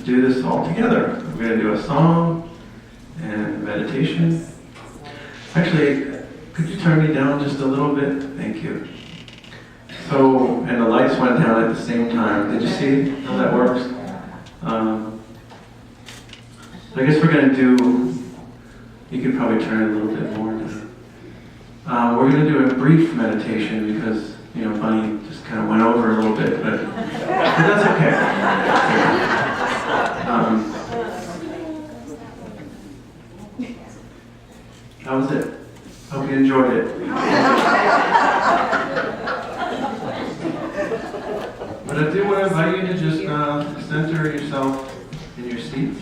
do this all together. We're going to do a song and meditation. Actually, could you turn me down just a little bit? Thank you. So, and the lights went down at the same time. Did you see how that works? So I guess we're going to do, you could probably turn it a little bit more down. We're going to do a brief meditation because, Bunny just kind of went over a little bit, but that's okay. How was it? Hope you enjoyed it. But I do want to invite you to just center yourself in your seats.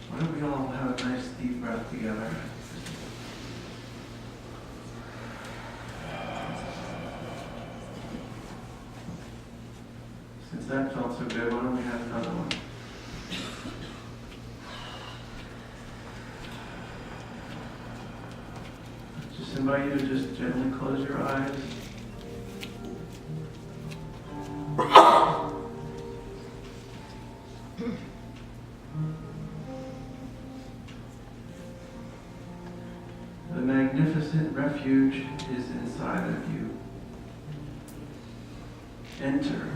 Why don't we all have a nice deep breath together? Since that felt so good, why don't we have another one? Just invite you to just gently close your eyes. The magnificent refuge is inside of you. Enter.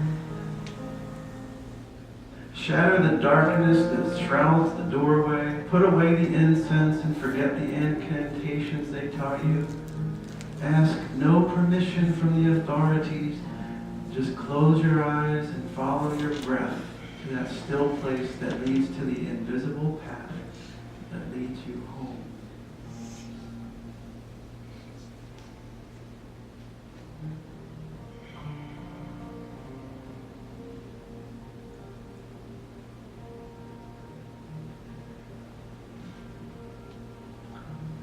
Shatter the darkness that shrouds the doorway. Put away the incense and forget the incantations they taught you. Ask no permission from the authorities. Just close your eyes and follow your breath to that still place that leads to the invisible path that leads you home.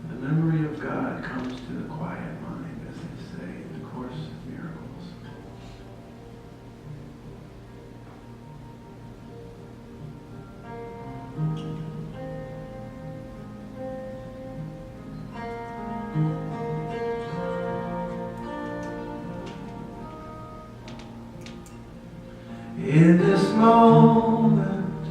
The memory of God comes to the quiet mind, as they say in the Course of Miracles. In this moment,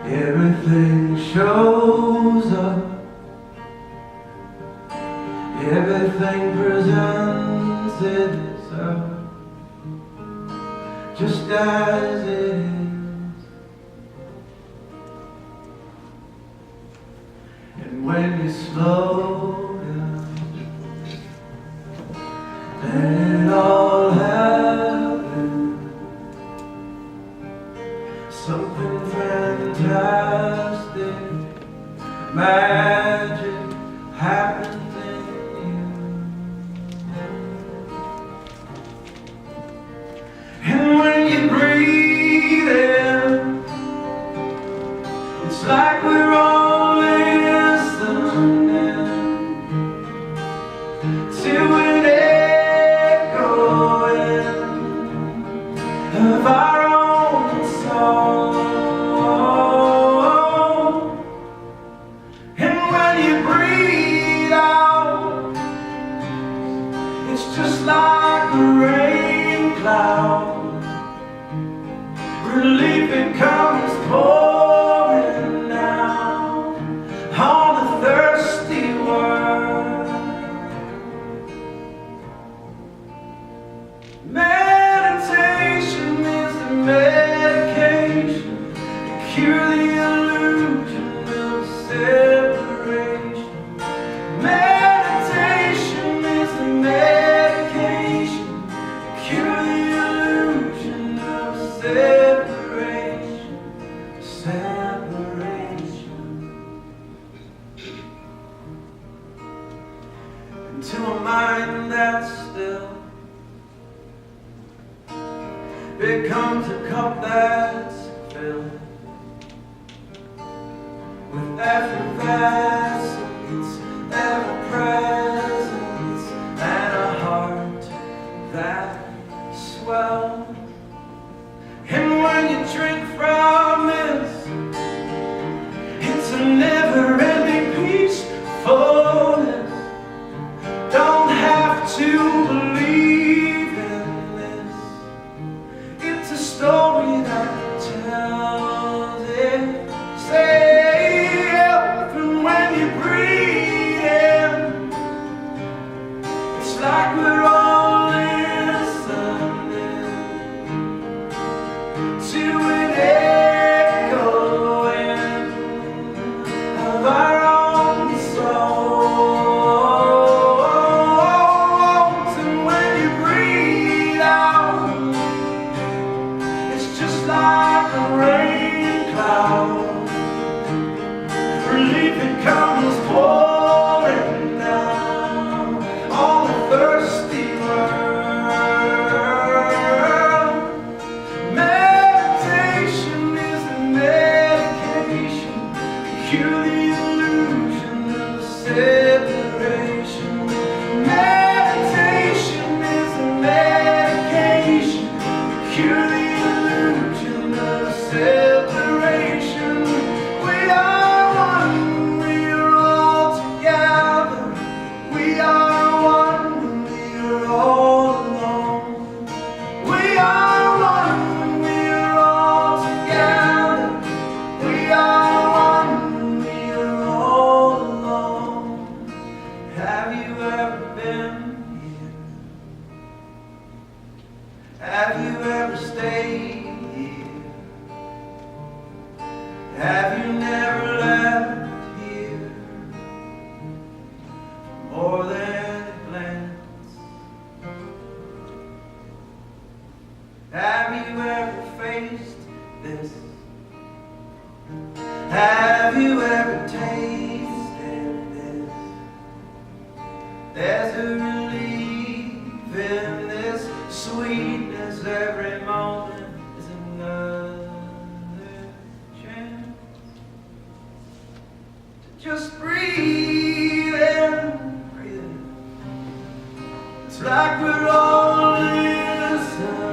everything shows up. Everything presents itself just as it is. And when you slow down, then it all happens. Something fantastic, magic happens in you. And when you breathe in, it's like we're all listening to an echoing of our own song. And when you breathe out, it's just like a rain cloud. Relief, it comes pouring down on the thirsty world. Meditation is the medication to cure the illusion of separation. Meditation is the medication to cure the illusion of separation. Separation. Into a mind that's still becomes a cup that's filled with effervescence, ever presence, and a heart separation. Meditation is a medication. Cure the illusion of separation. We are one, we are all together. We are one, we are all alone. We are one, we are all together. We are one, we are all alone. Have you ever been here? Have you ever stayed here? Have you never left here? More than a glance. Have you ever faced this? Have you ever tasted this? There's a relief in this sweetness. Every moment is another chance to just breathe in, breathe in. It's like we're all listening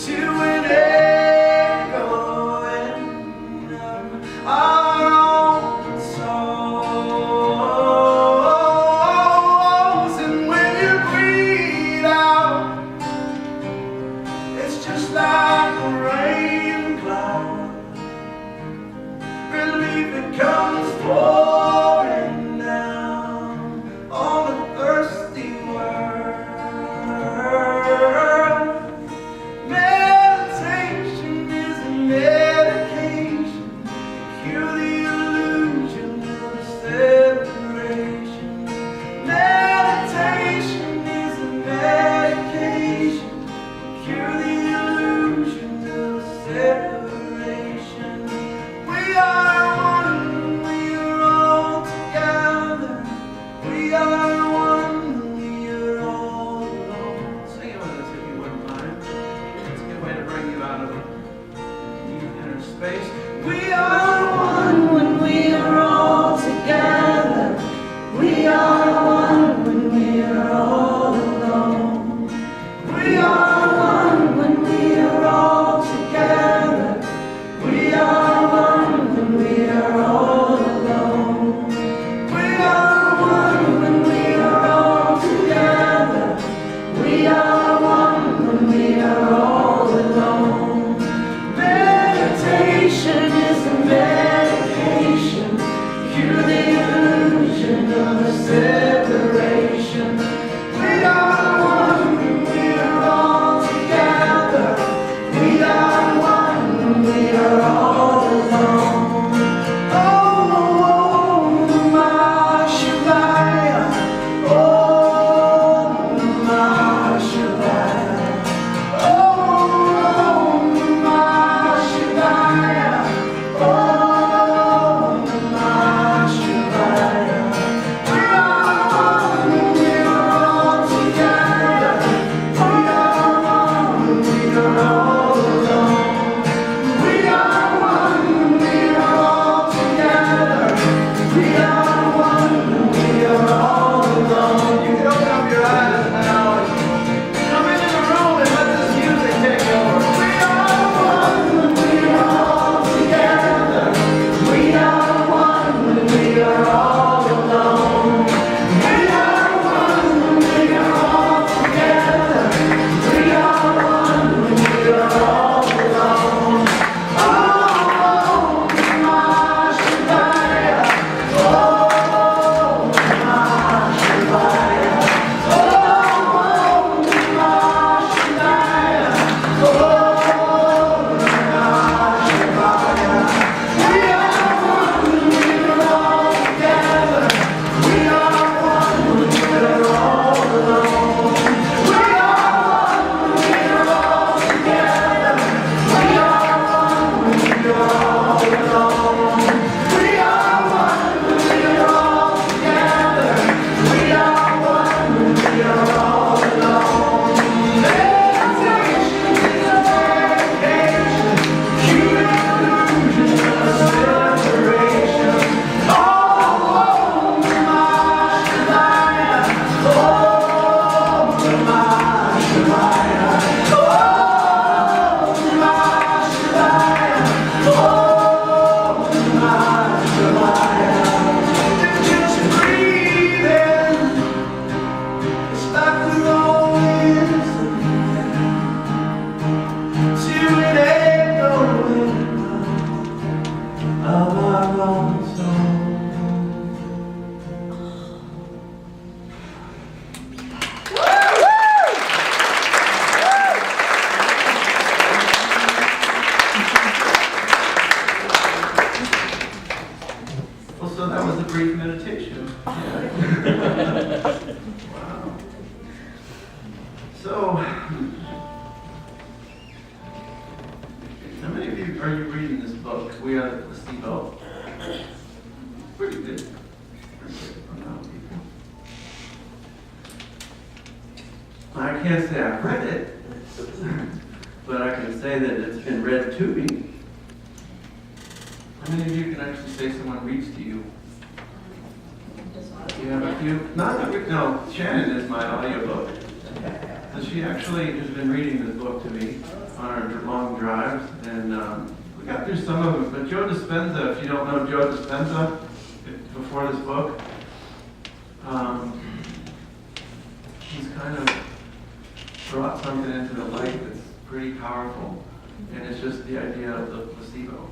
to an echo in our own souls. And when you breathe out, it's just like a rain cloud. Relief that comes pouring down on a thirsty world. Meditation is a medication. Cure the illusion of separation. Meditation is a medication. Cure the illusion of separation. We are one, we are all so that was a brief meditation. Yeah. Wow. So, how many of you are you reading this book? We Are the Placebo. Pretty good. Pretty good for now, people. I can't say I've read it, but I can say that it's been read to me. How many of you can actually say someone reads to you? You have a few? No, Shannon is my audiobook. So she actually has been reading this book to me on our long drives, and we got through some of them. But Joe Dispenza, if you don't know Joe Dispenza, before this book, he's kind of brought something into the light that's pretty powerful, and it's just the idea of the placebo.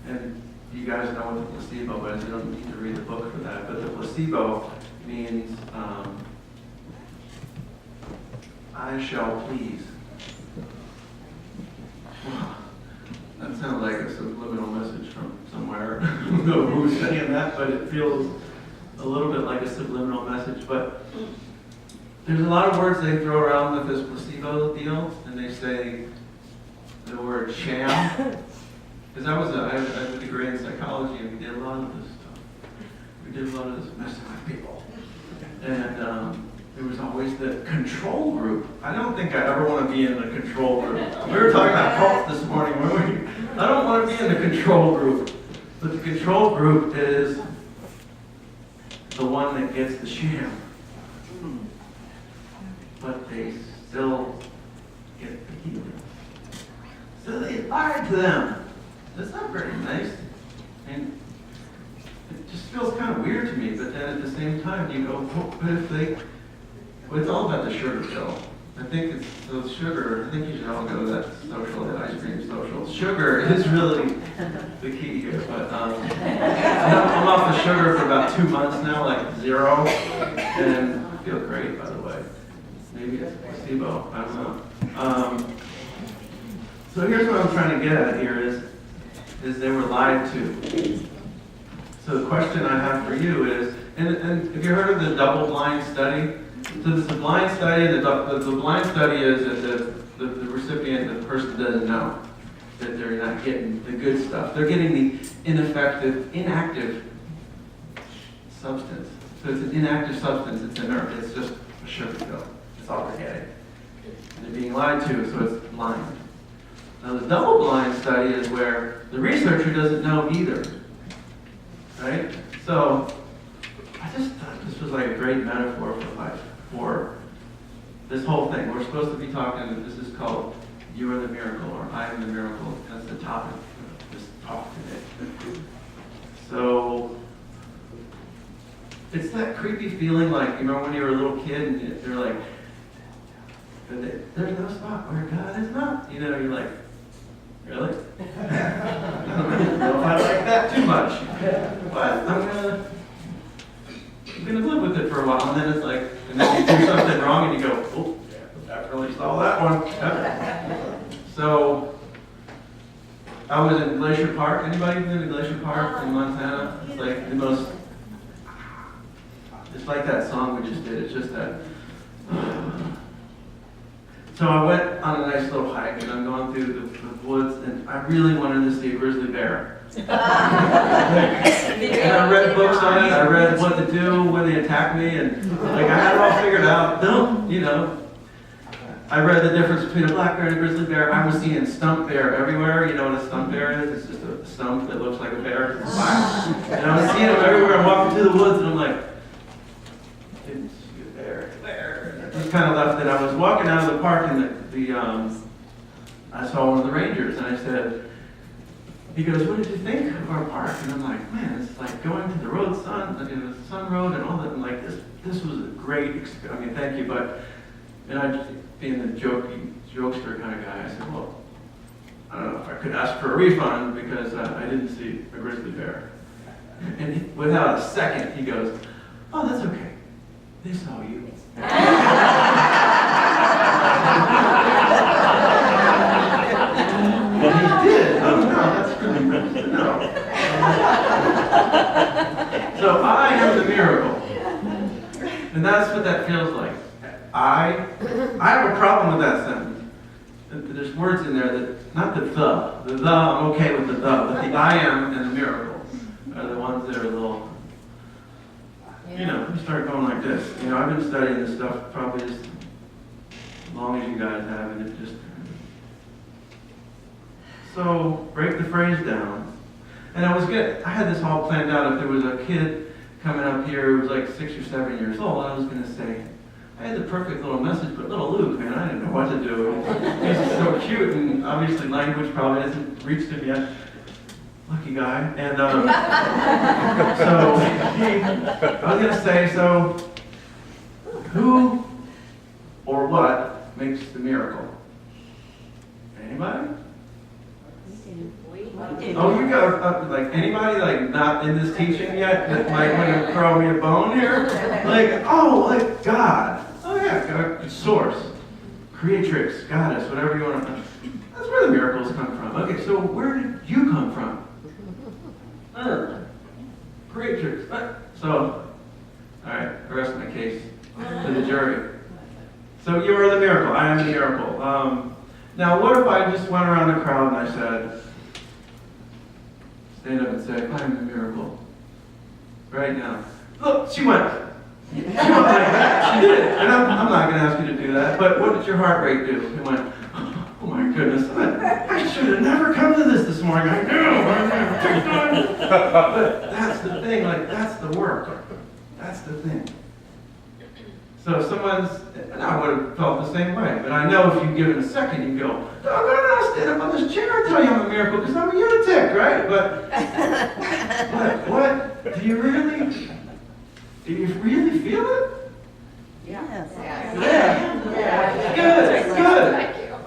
And you guys know what the placebo is. You don't need to read the book for that. But the placebo means I shall please. That sounds like a subliminal message from somewhere. I don't know who's saying that, but it feels a little bit like a subliminal message. But there's a lot of words they throw around with this placebo deal, and they say the word sham. Because I have a degree in psychology, and we did a lot of this stuff. We did a lot of this messing with people. And there was always the control group. I don't think I ever want to be in the control group. We were talking about cults this morning, weren't we? I don't want to be in the control group. But the control group is the one that gets the sham. But they still get the healing. So they lied to them. That's not very nice. And it just feels kind of weird to me, but then at the same time you go, but if they, well, it's all about the sugar pill. I think it's the sugar. I think you should all go to that social, that ice cream social. Sugar is really the key here. But I'm off the sugar for about 2 months now, like 0, and I feel great, by the way. Maybe it's placebo. I don't know. So here's what I'm trying to get at here is they were lied to. So the question I have for you is, and have you heard of the double-blind study? So there's a blind study, and the blind study is that the recipient, the person doesn't know that they're not getting the good stuff. They're getting the inactive substance. So it's an inactive substance, it's inert, it's just a sugar pill. That's all they're getting. And they're being lied to, so it's blind. Now the double-blind study is where the researcher doesn't know either. Right? So I just thought this was like a great metaphor for life, for this whole thing. We're supposed to be talking, this is called You Are the Miracle, or I Am the Miracle. That's the topic of this talk today. So it's that creepy feeling like, you remember when you were a little kid and you're like, there's no spot where God is not. You know, you're like, really? I don't know if I like that too much. But I'm gonna live with it for a while, and then it's like, and then you do something wrong and you go, oh, I really saw that one. Yep. So I was in Glacier Park. Anybody been to Glacier Park in Montana? It's like the most, it's like that song we just did. It's just that. So I went on a nice little hike, and I'm going through the woods, and I really wanted to see a grizzly bear. And I read books on it. I read what to do when they attack me, and like I had it all figured out. No, you know. I read the difference between a black bear and a grizzly bear. I was seeing stump bear everywhere. You know what a stump bear is? It's just a stump that looks like a bear. And I was seeing them everywhere. I'm walking through the woods, and I'm like, didn't see a bear. Bear. I just kind of left it. I was walking out of the park, and I saw one of the rangers, and I said, he goes, what did you think of our park? And I'm like, man, it's like going to the road, the Sun Road and all that. I'm like, this was a great experience. I mean, thank you, but, and I just, being the jokester kind of guy, I said, well, I don't know if I could ask for a refund because I didn't see a grizzly bear. And without a second, he goes, oh, that's okay. They saw you. Well, he did. Oh, no, that's really no. And that's what that feels like. I have a problem with that sentence. There's words in there that, not the, I'm okay with the, but the I am and the miracle are the ones that are a little, you start going like this. I've been studying this stuff probably as long as you guys have, and it just, so break the phrase down. And I had this all planned out. If there was a kid coming up here who was like 6 or 7 years old, I was going to say, I had the perfect little message, but little Luke, man, I didn't know what to do. He's so cute, and obviously language probably hasn't reached him yet. Lucky guy. And so I was going to say, so who or what makes the miracle? Anybody? Oh, you got like anybody like not in this teaching yet that might want to throw me a bone here? Like God. Oh yeah, God, source, creatrix, goddess, whatever you want to. That's where the miracles come from. Okay, so where did you come from? Creatrix. So, all right, I rest my case to the jury. So you are the miracle. I am the miracle. Now, what if I just went around the crowd and I said, stand up and say, I am the miracle. Right now. Look, she went. She went like that. She did it. And I'm not going to ask you to do that. But what did your heart rate do? It went, oh my goodness. I should have never come to this morning. I knew. But that's the thing. Like, that's the work. That's the thing. So if and I would have felt the same way. But I know if you give it a second, you go, I'll stand up on this chair and tell you I'm a miracle because I'm a lunatic, right? But what? Do you really feel it? Yes. Yeah. Good.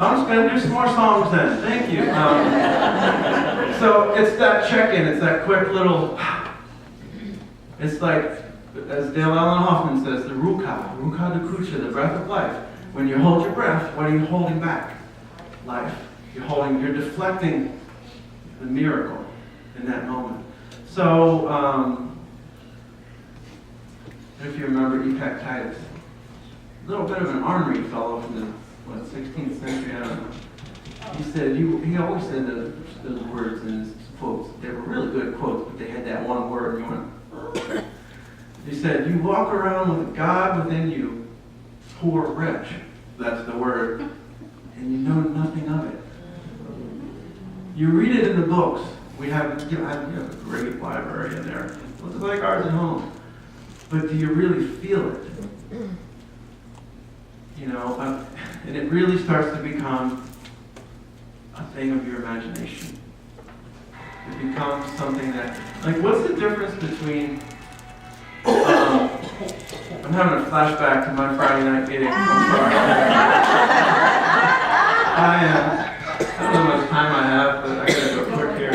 I'm just going to do some more songs then. Thank you. So it's that check-in. It's that quick little, it's like, as Dale Allen Hoffman says, the ruka dukucha, the breath of life. When you hold your breath, what are you holding back? Life. You're deflecting the miracle in that moment. So, if you remember Epictetus, a little bit of an ornery fellow from the 16th century, I don't know. He said, he always said those words in his quotes. They were really good quotes, but they had that one word, and you went, he said, you walk around with God within you, poor wretch, that's the word, and you know nothing of it. You read it in the books. We have, a great library in there. Looks like ours at home. But do you really feel it? And it really starts to become a thing of your imagination. It becomes something that, like, what's the difference between I'm having a flashback to my Friday night meeting. I'm sorry. I don't know how much time I have, but I gotta go quick here.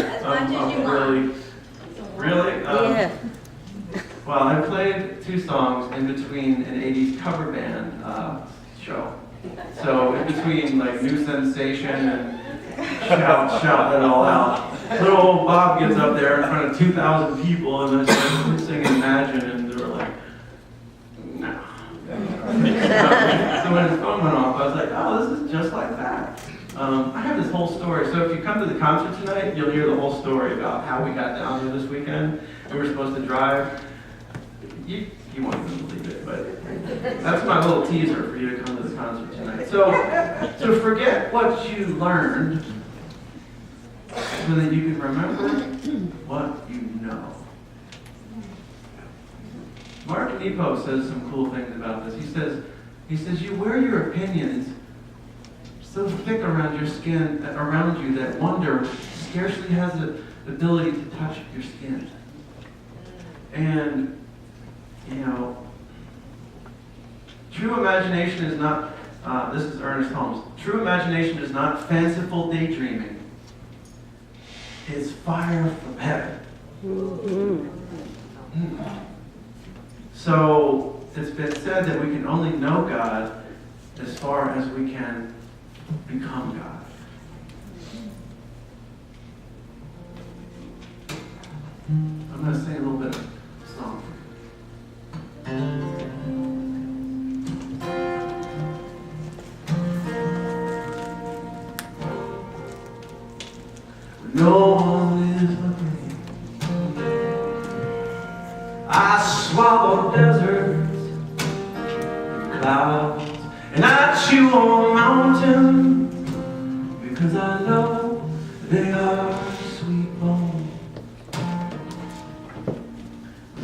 Really? Yeah. Well, I played 2 songs in between an 80s cover band show. So in between like New Sensation and Shout It All Out, little old Bob gets up there in front of 2,000 people and they're singing Imagine, and they were like, no. So when his phone went off, I was like, oh, this is just like that. I have this whole story. So if you come to the concert tonight, you'll hear the whole story about how we got down there this weekend. We were supposed to drive. You won't even believe it, but that's my little teaser for you to come to the concert tonight. So forget what you learned so that you can remember what you know. Mark Nepo says some cool things about this. He says you wear your opinions so thick around your skin, around you, that wonder scarcely has the ability to touch your skin. And true imagination is not, this is Ernest Holmes, true imagination is not fanciful daydreaming. It's fire from heaven. So, it's been said that we can only know God as far as we can become God. I'm going to sing a little bit of a song. I swallow deserts, clouds, and I chew on mountains, because I know they are sweet bones.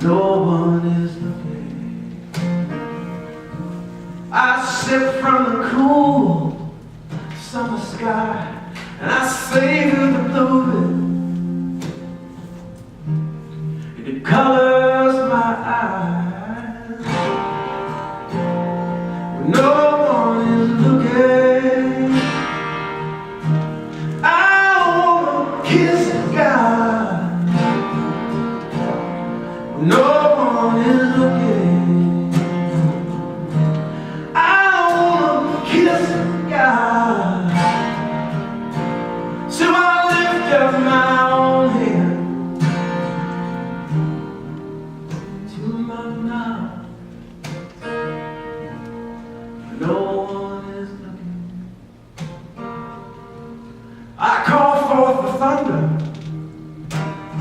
No one is looking. I sip from the cool summer sky, and I savor the blue of it. It colors my eyes when no one is looking. I wanna kiss the sky when no one is looking. I wanna kiss the sky. So I lift up my own hand to my mouth. No one is looking. I call forth the thunder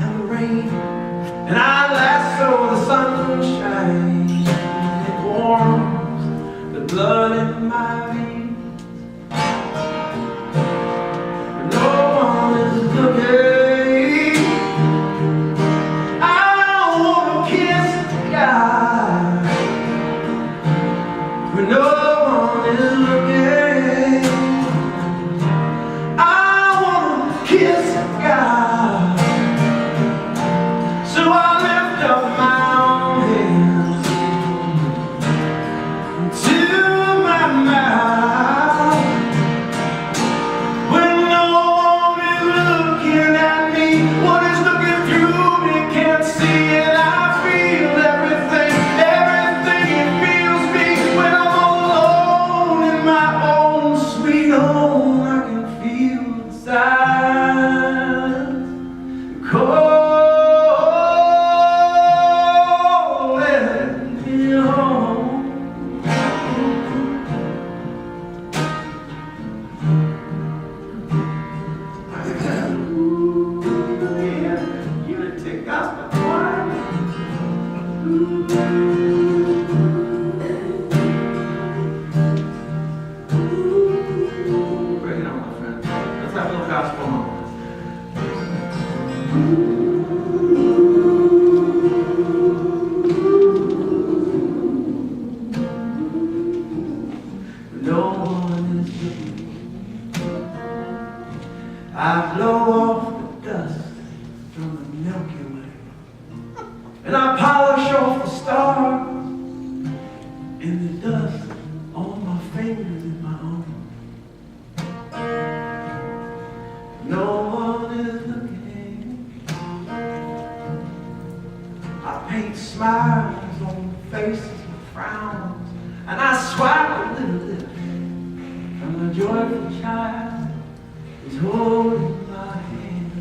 and the rain, and I lasso the sunshine. It warms the blood in my veins. No one is looking. I wanna kiss the sky when no one is looking. I wanna kiss the sky. So I lift up my own hands to my mouth. When no one is looking at me, what is looking through me can't see it. I feel everything, everything it feels me. When I'm alone in my own sweet home, I can feel inside calling me home. Ooh, yeah, unity gospel choir. Bring it on, my friend. Let's have a little gospel moment. No one is looking. I blow off the dust from the Milky Way, and I polish off the stars in the dust on my fingers in my own. No one is looking. I paint smiles on faces with frowns, and I swipe a little lip from the joyful child who's holding my hand.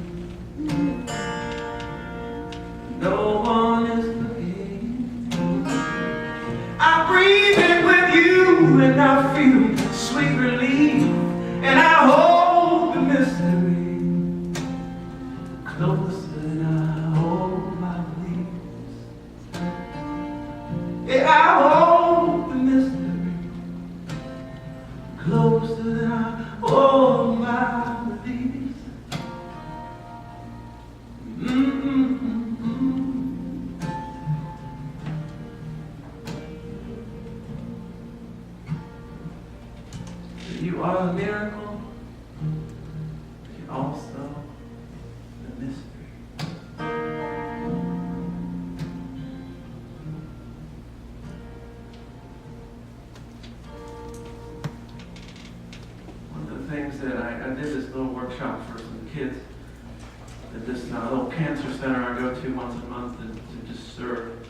No one is looking. I breathe it with you, and I feel sweet relief, and I hold the mystery closer than I hold my beliefs. Yeah, I hold the mystery closer than I hold my beliefs. You are a miracle, but you're also the mystery. One of the things that I did this little workshop for some kids at this little cancer center I go to once a month to just serve.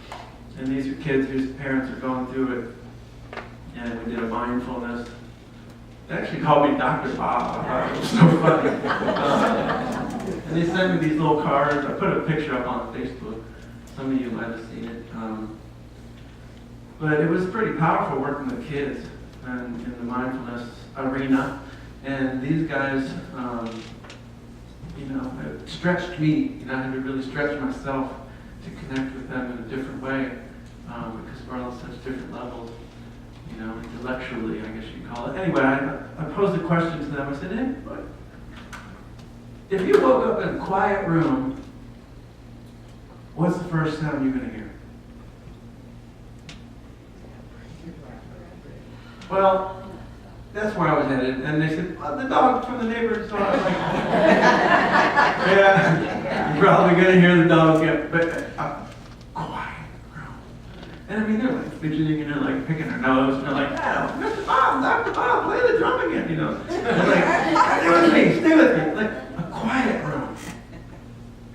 And these are kids whose parents are going through it. And we did a mindfulness. They actually called me Dr. Bob. I thought it was so funny. And they sent me these little cards. I put a picture up on Facebook. Some of you might have seen it. But it was pretty powerful working with kids and in the mindfulness arena. And these guys, it stretched me. I had to really stretch myself to connect with them in a different way, because we're on such different levels, intellectually, I guess you'd call it. Anyway, I posed a question to them. I said, hey, if you woke up in a quiet room, what's the first sound you're going to hear? Well, that's where I was headed. And they said, the dog from the neighbor. So I was like, yeah, you're probably going to hear the dog get, but quiet room. And I mean, they're like fidgeting and they're like picking their nose. And they're like, oh, Mr. Bob, Dr. Bob, play the drum again, They're like, stay with me. Like a quiet room.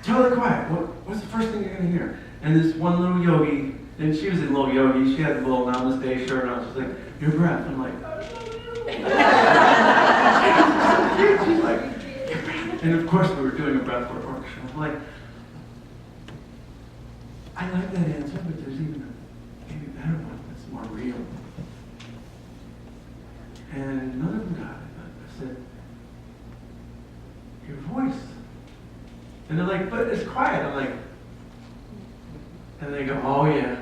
Totally quiet. What's the first thing you're going to hear? And this one little yogi, and she was a little yogi, she had a little namaste shirt on. She's like, your breath. I'm like, she's like, your breath. And of course we were doing a breathwork workshop. I'm like, I like that answer, but there's even a maybe better one that's more real. And none of them got it. I said, your voice. And they're like, but it's quiet. I'm like, and they go, oh yeah.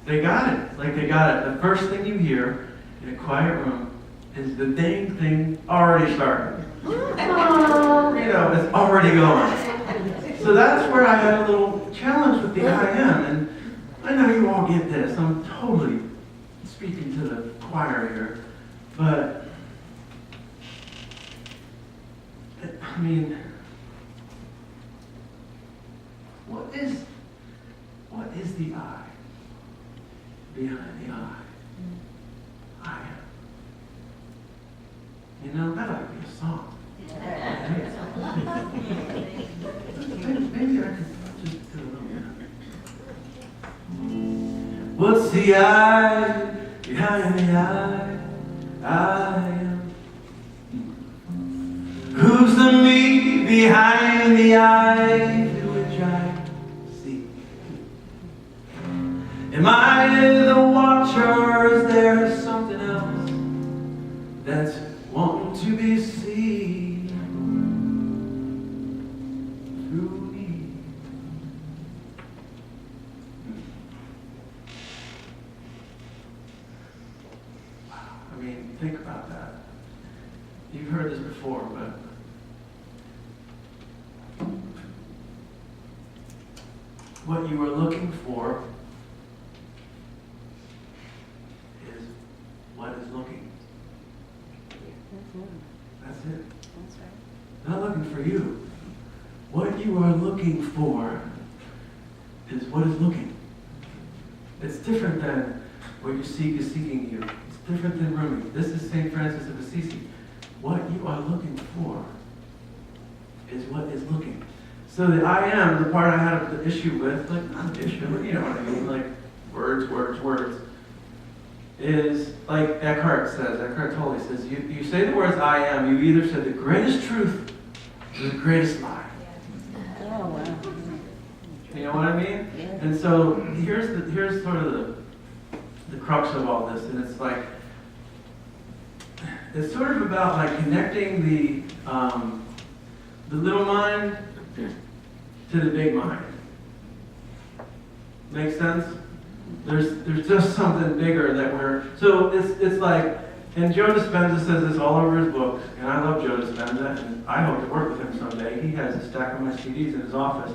They got it. Like they got it. The first thing you hear in a quiet room is the dang thing already started. It's already going. So that's where I had a little challenge with the I am. And I know you all get this. I'm totally speaking to the choir here. But, I mean, what is the I? Behind the I am. That ought to be a song. Maybe I could just do a little bit. What's the I behind the I am? Who's the me behind the I through which I see? Am I the watcher, or is there something else that's wanting to be seen through me? Wow. I mean, think about that. You've heard this before, but what you are looking for is what is looking. That's it. That's right. Not looking for you. What you are looking for is what is looking. It's different than what you seek is seeking you. It's different than Rumi. This is St. Francis of Assisi. What you are looking for is what is looking. So the I am, the part I had the issue with, like not an issue, but you know what I mean, like words, is like Eckhart Tolle says, you say the words I am, you either said the greatest truth or the greatest lie. Oh, wow. You know what I mean? Yeah. And so here's sort of the crux of all this, and it's like, it's sort of about like connecting the little mind to the big mind. Make sense? There's just something bigger that so it's like, and Joe Dispenza says this all over his books, and I love Joe Dispenza, and I hope to work with him someday. He has a stack of my CDs in his office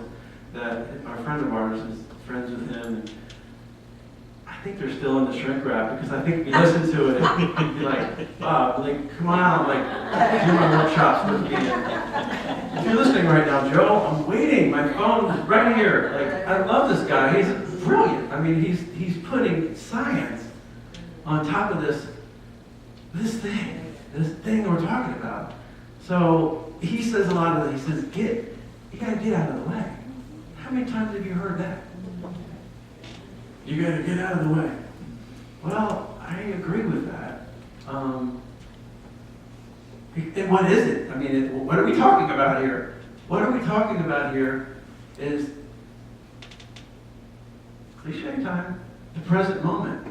that a friend of ours is friends with him, and I think they're still in the shrink wrap, because I think if you listen to it, you'd be like, Bob, come on out, do my workshops with me. If you're listening right now, Joe, I'm waiting. My phone is right here. I love this guy. He's brilliant. I mean, he's putting science on top of this thing we're talking about. So he says a lot of that. He says, you gotta get out of the way. How many times have you heard that? You gotta get out of the way. Well, I agree with that. And what is it? I mean, what are we talking about here? What are we talking about here is cliche time, the present moment.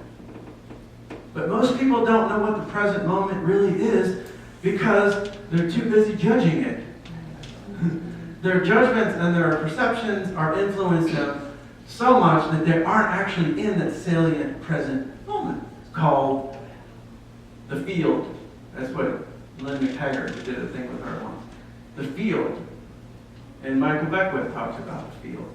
But most people don't know what the present moment really is because they're too busy judging it. their judgments and their perceptions are influencing them so much that they aren't actually in that salient present moment called the field. That's what Lynn McTaggart did a thing with her once. The field. And Michael Beckwith talks about the field.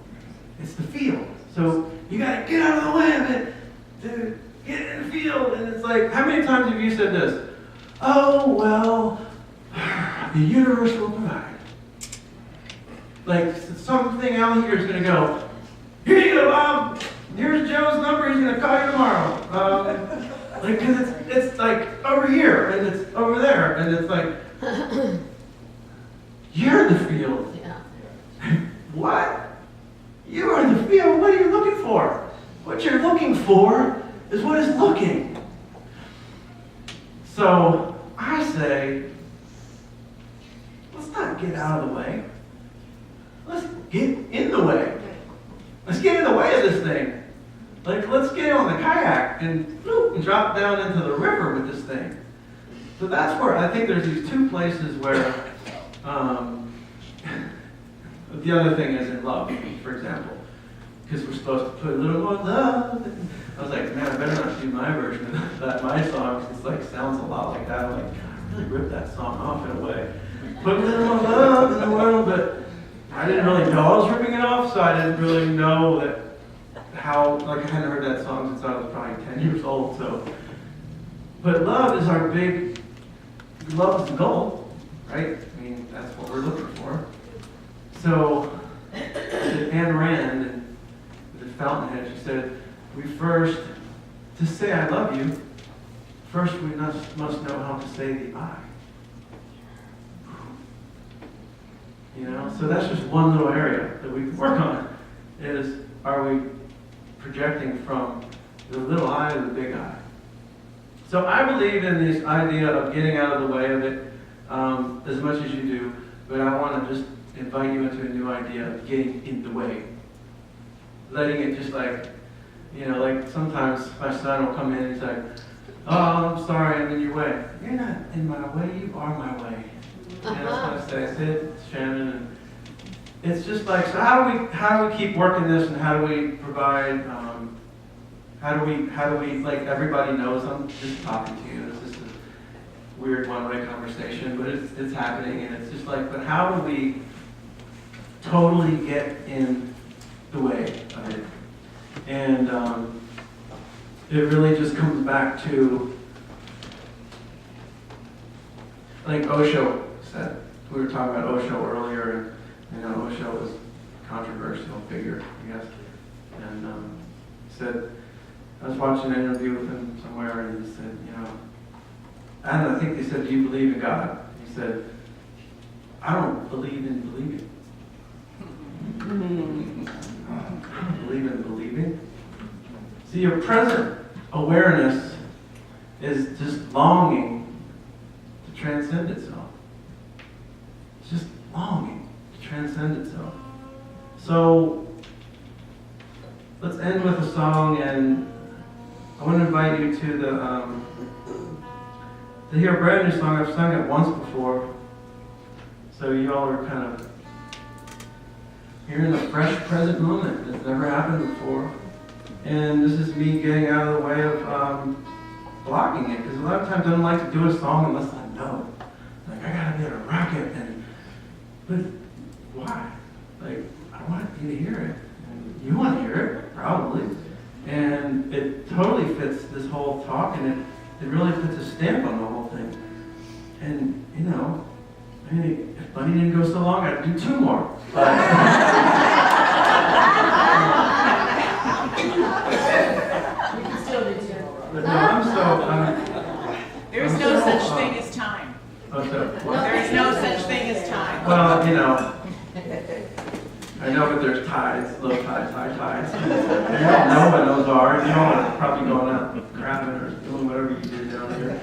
It's the field. So you gotta get out of the way of it. Dude, get in the field. And it's like, how many times have you said this? Oh, well, the universe will provide. Like something out here is gonna go, here you go, Bob. Here's Joe's number. He's gonna call you tomorrow. Like, cause it's like over here and it's over there and it's like, you're the field. Yeah. What? You are the field. What are you looking for? What you're looking for is what is looking. So I say, let's not get out of the way. Let's get in the way. Let's get in the way of this thing. Like, let's get on the kayak and drop down into the river with this thing. So that's where I think there's these two places where the other thing is in love, for example. Because we're supposed to put a little more love. I was like, man, I better not do my version of that, my song, 'cause it's like sounds a lot like that. I'm like, God, I really ripped that song off in a way. Put a little more love in the world, but I didn't really know I was ripping it off, so I didn't really know that how, like I hadn't heard that song since I was probably 10 years old, so. But love is our big, love is the goal, right? I mean, that's what we're looking for. So, Anne Rand, in The Fountainhead, she said, to say I love you, first we must know how to say the I. You know, so that's just one little area that we can work on, is are we projecting from the little I to the big I? So I believe in this idea of getting out of the way of it as much as you do, but I want to just invite you into a new idea of getting in the way. Letting it just like, you know, like sometimes my son will come in and he's like, oh, I'm sorry, I'm in your way. You're not in my way, you are my way. And that's what I say. It's Shannon, and it's just like, so how do we keep working this, and how do we provide, how do we, like, everybody knows I'm just talking to you. This is a weird one-way conversation, but it's happening, and it's just like, but how do we totally get in the way of it? And it really just comes back to, like Osho said. We were talking about Osho earlier, and you know, Osho was a controversial figure, I guess. And said, I was watching an interview with him somewhere, and he said, you know, I think they said, do you believe in God? He said, I don't believe in believing. I don't believe in believing. See, your present awareness is just longing to transcend itself. It's just longing to transcend itself. So let's end with a song, and I want to invite you to hear a brand new song. I've sung it once before, so you all are kind of hearing a fresh present moment that's never happened before. And this is me getting out of the way of blocking it, because a lot of times I don't like to do a song unless I know. Like, I gotta be able to rock it, but why? Like, I want you to hear it. And you want to hear it, probably. And it totally fits this whole talk, and it really puts a stamp on the whole thing. And, you know, I mean, if Bunny didn't go so long, I'd do 2 more. You can still do 2. But no, There's I'm no so, such thing as time. There is no such thing as time. Well, you know, I know, but there's tides, low tides, high tides. And you don't know when those are. You know, it's probably going out and crapping or doing whatever you did down here.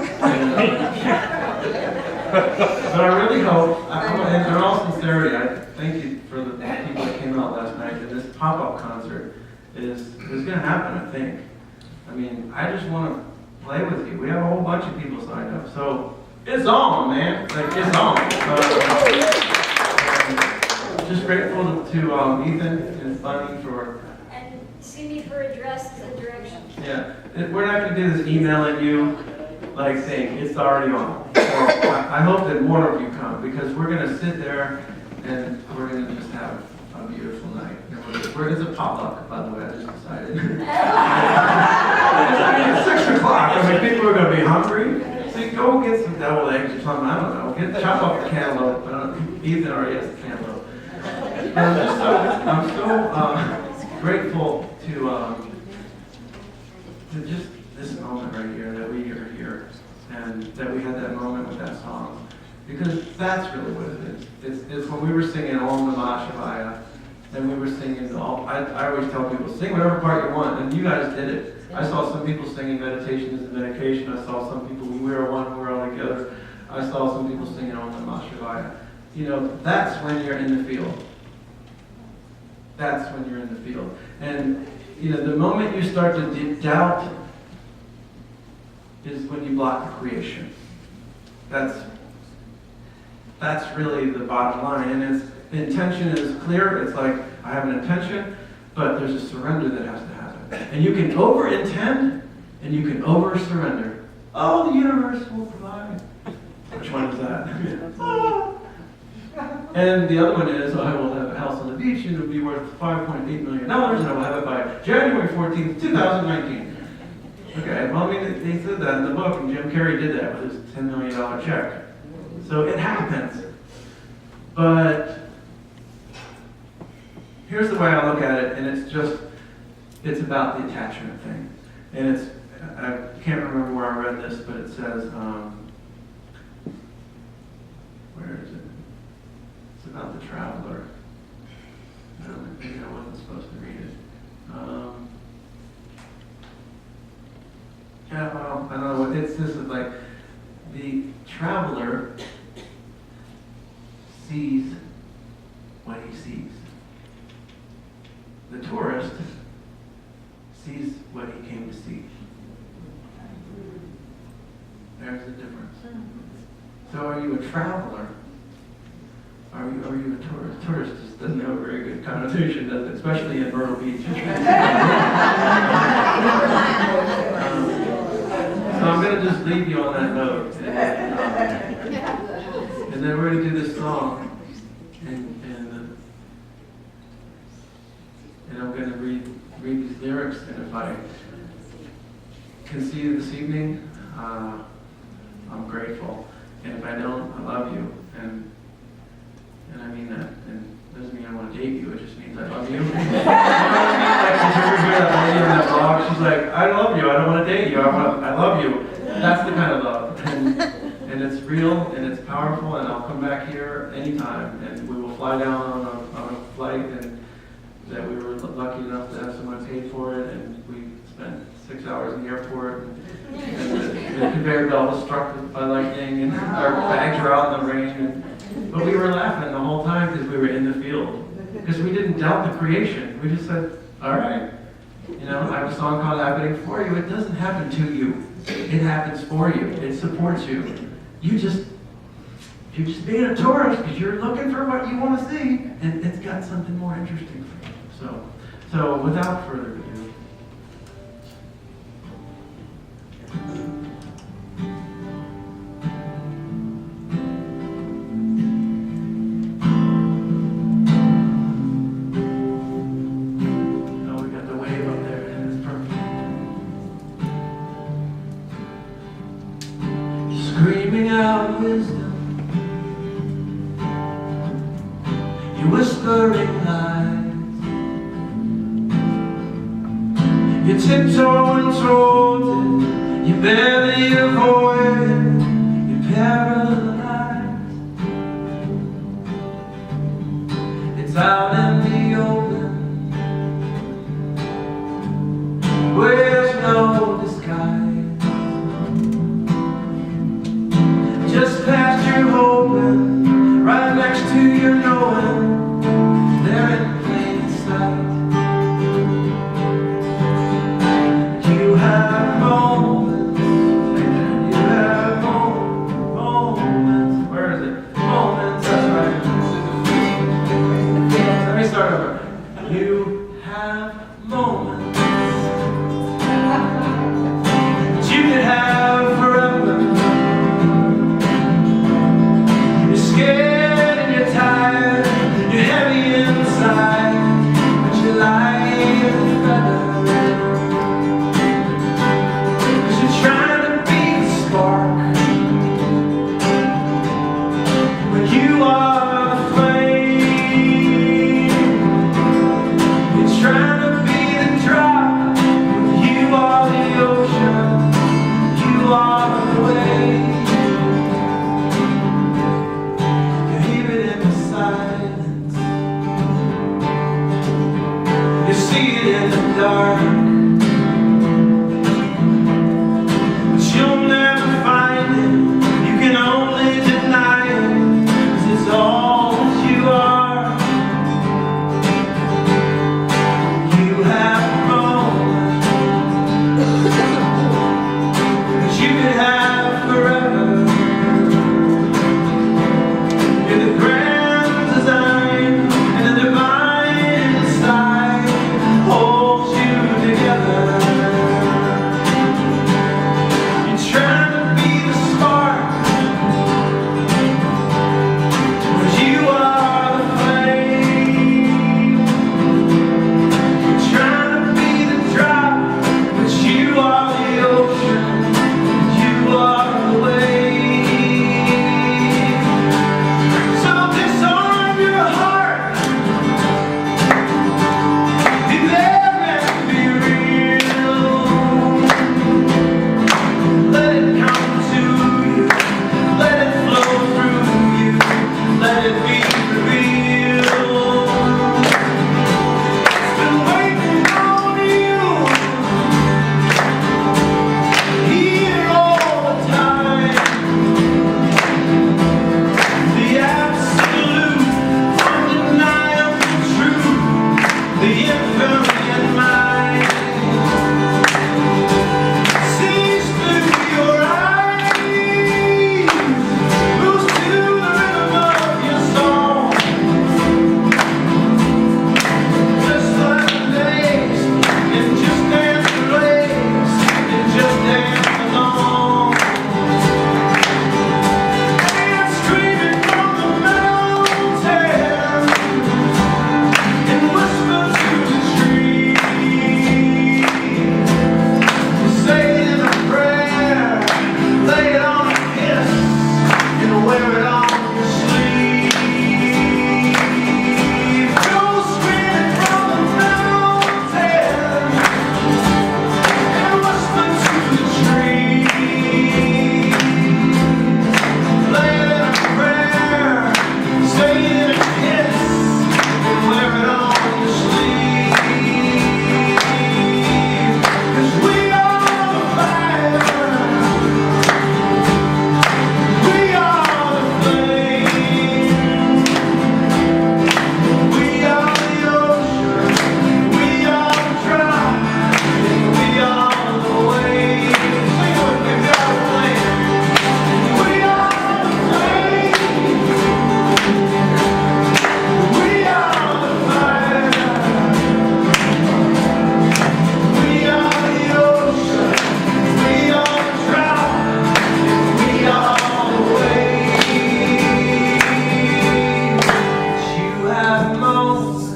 But I really hope, in all sincerity, I thank you for the people that came out last night. And this pop-up concert is going to happen, I think. I mean, I just want to play with you. We have a whole bunch of people signed up. So it's on, man. Like, it's on. just grateful to Ethan and Bunny for. And Simi for addresses and directions. Yeah, we're not going to do this emailing you like thing. It's already on. So I hope that more of you come because we're going to sit there and we're going to just have a beautiful night. It's a potluck, by the way. I just decided. It's 6 o'clock. I mean, people are going to be hungry. So you go get some deviled eggs or something. I don't know. Chop up the cantaloupe. Ethan already has the cantaloupe. I'm so grateful to just this moment right here, that we are here, and that we had that moment with that song. Because that's really what it is. It's when we were singing Om Namah Shivaya, and we were singing I always tell people, sing whatever part you want, and you guys did it. I saw some people singing meditation is a medication. I saw some people, we are one, we're all together. I saw some people singing Om Namah Shivaya. You know, that's when you're in the field. That's when you're in the field. And, you know, the moment you start to doubt is when you block the creation. That's really the bottom line. And the intention is clear. It's like, I have an intention, but there's a surrender that has to happen. And you can over-intend, and you can over-surrender. Oh, the universe will provide. Which one is that? Oh. And the other one is, I will have a house on the beach, and it will be worth $5.8 million, and I will have it by January 14th, 2019. Okay, well, I mean, they said that in the book, and Jim Carrey did that with his $10 million check. So it happens. But here's the way I look at it, and it's about the attachment thing. And I can't remember where I read this, but it says, where is it? It's about the traveler. No, maybe I wasn't supposed to read it. Yeah, well, I don't know what this is like. The traveler sees what he sees. The tourist sees what he came to see. There's the difference. So are you a traveler? Are you a tourist? Tourist just doesn't have a very good connotation, does it? Especially in Myrtle Beach. So I'm going to just leave you on that note. And then we're going to do this song. And I'm going to read these lyrics. And if I can see you this evening, I'm grateful. And if I don't, I love you. And I mean that. And it doesn't mean I want to date you. It just means I love you. You know what I mean? Like, did you ever hear that lady in that blog? She's like, I love you. I don't want to date you. I love you. That's the kind of love. And it's real and it's powerful. And I'll come back here anytime. And we will fly down on a flight and that we were lucky enough to have someone pay for it. And we spent 6 hours in the airport. And the conveyor belt was struck by lightning. And our bags were out in the rain. But we were laughing the whole time because we were in the field. Because we didn't doubt the creation. We just said, all right. You know, I have a song called Happening For You. It doesn't happen to you. It happens for you. It supports you. You're just being a tourist because you're looking for what you want to see. And it's got something more interesting for you. So without further ado. Screaming out wisdom, you whispering lies, you tiptoeing towards it, you barely avoid it, you're paralyzed. It's out in the open, where there's no disguise. Just past your hoping, right next to your knowing, they're in plain sight. You have moments, you have moments, where is it? Moments, that's right. have moments that you could have forever. You're scared and you're tired, you're heavy inside, but you're light as a feather. 'Cause you're trying to be the spark when you are the flame. You're trying to be the drop when you are the ocean. You are the wave. You hear it in the silence. You see it in the dark. But you'll never find it. You can only deny it. 'Cause it's all that you are. You have moments that you could have forever. You're the grand design and the divine inside holds you together. You're trying to be the spark, but you are the flame. You're trying to be the drop, but you are the ocean. You are the wave. So disarm your heart, be there and be real. Let it come to you, let it flow through you, let it be revealed. It's been waiting on you here all the time. The absolute, undeniable truth, the infinite mind sees through your eyes, moves to the rhythm of your song. Just like the days, and just dance the waves, and just dance along. And screaming from the mountain, and whisper to the trees. Say it in a prayer, lay it on a kiss, and wear it on your sleeve. Go screaming from the mountain, and whisper to the trees. Lay it in a prayer, say it in a kiss, and wear it on your sleeve. 'Cause we are the fire, we are the flame, we are the ocean, we are the drop, we are the wave. Sing it with me, we are the flame. We are the flame, we are the fire, we are the ocean, we are the drop, we are the wave. You have moments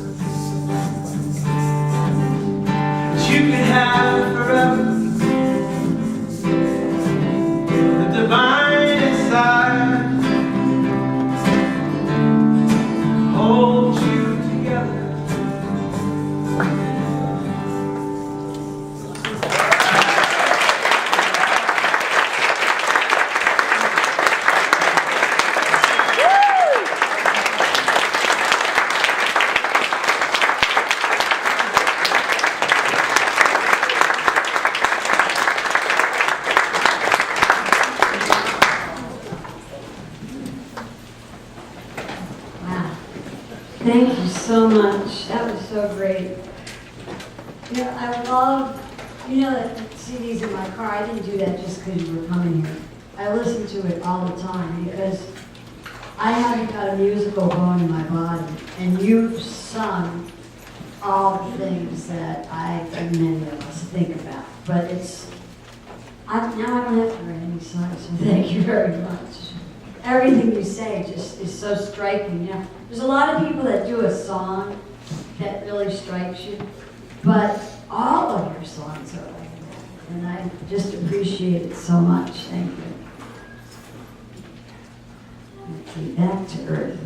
that you can have forever. The divine inside holds you together. Wow. Thank you so much. That was so great. You know, I love, you know, that CDs in my car. I didn't do that just because you were coming here. I listen to it all the time because I haven't got a musical bone in my body, and you've sung all the things that I think many of us think about. But now I don't have to write any songs, so thank you very much. Everything you say just is so striking. You know, there's a lot of people that do a song that really strikes you, but all of your songs are like that. And I just appreciate it so much. Thank you. Okay, back to earth.